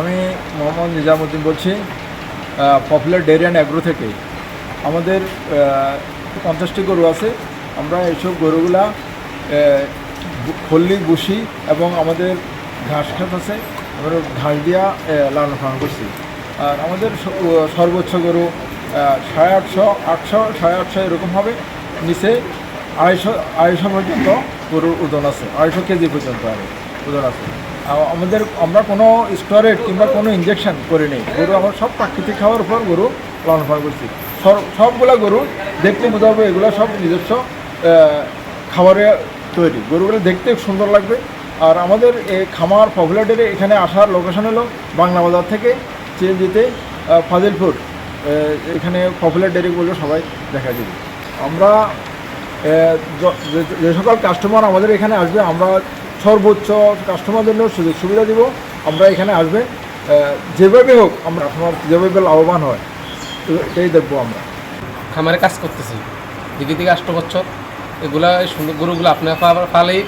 আমি মোহাম্মদ নিজামুদ্দিন বলছি, popular dairy and agro থেকে। আমাদের 50টি গরু আছে। আমরা এইসব গরুগুলা খল্লি, বুসি এবং আমাদের ঘাস খাত আছে, আমরা ঘাস দিয়া লালন পালন করছি। আর আমাদের সর্বোচ্চ গরু 850, 800, 850 এরকম হবে। নিচে 250 পর্যন্ত গরুর ওজন আছে, 250 কেজি পর্যন্ত ওজন আছে। আমরা কোনো স্টোরেজ কিংবা কোনো ইঞ্জেকশন করি নেই। গরু আমার সব প্রাকৃতিক খাওয়ার উপর গরু লালন পালন করছি। সবগুলা গরু দেখতে বোঝা হবে এগুলো সব নিজস্ব খাবারে তৈরি। গরুগুলো দেখতে সুন্দর লাগবে। আর আমাদের এই খামার পপুলার ডেয়ারি এখানে আসার লোকেশন হলো বাংলা বাজার থেকে চিএনজিতে ফাজিলপুর। এখানে পপুলার ডেয়ারি বলে সবাই দেখা যাবে। আমরা যে সকল কাস্টমার আমাদের এখানে আসবে, আমরা সর্বোচ্চ কাস্টমার জন্য সুযোগ সুবিধা দিব। আমরা এখানে আসবে যেভাবে হোক, আমরা কাস্টমার যেভাবে লাভবান হয় এটাই দেখবো। আমরা খামারে কাজ করতেছি দিকে 8 বছর। এগুলা সুন্দর গরুগুলো আপনার পালেই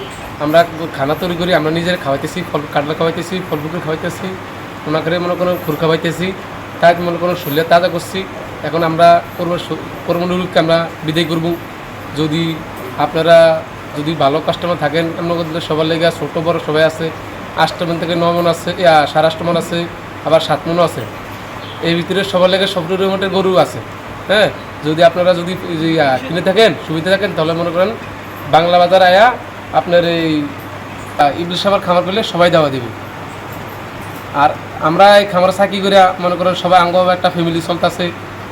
আমরা খানা তৈরি করি, আমরা নিজের খাওয়াইতেছি, কাটলা খাওয়াইতেছি, ফল পুকুর খাওয়াইতেছি, ওনাকে মনে কোনো খুর খাওয়াইতেছি, তাই মনে কোনো শরীরে তাজা করছি। এখন আমরা কোরবানিকে আমরা বিদায় করব। যদি আপনারা ভালো কাস্টমার থাকেন, আপনাদের সবার লেগে ছোটো বড় সবাই আছে। 8 মন থেকে 9 মন আছে, 8.5 মন আছে, আবার 7 মনও আছে। এই ভিতরে সবার লেগে সব রকমের গরু আছে। হ্যাঁ, যদি আপনারা কিনে থাকেন, সুবিধা থাকেন, তাহলে মনে করেন বাংলা বাজার আয়া আপনার এই ইবলিশ সাবার খামার করলে সবাই দেওয়া দেবে। আর আমরা এই খামার চাকরি করে মনে করেন সবাই আঙ্গভাবে একটা ফ্যামিলি চলতেছে।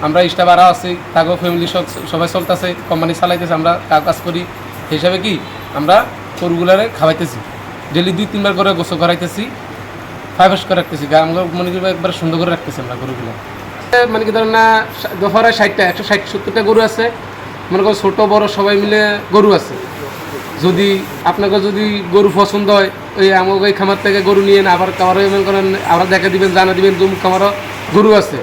আমরা স্টাফ আরও আছি, তাকেও ফ্যামিলি সবাই চলতেছে, কোম্পানি চালাইতেছে, আমরা কাজ করি। হিসাবে কি আমরা গরুগুলারে খাওয়াইতেছি, ডেলি 2-3 বার করে গোসল করাইতেছি, 5 করে রাখতেছি। আমরা মনে করি একবার সুন্দর করে রাখতেছি আমরা গরুগুলো। মানে কি ধরেন না, দফারে 60টা 160-70টা গরু আছে। মনে করেন ছোটো বড় সবাই মিলে গরু আছে। যদি আপনাকে গরু পছন্দ হয়, ওই আমাকে ওই খামার থেকে গরু নিয়ে আবার খামারে মনে করেন আমরা দেখা দিবেন, জানা দিবেন খামারও গরু আছে।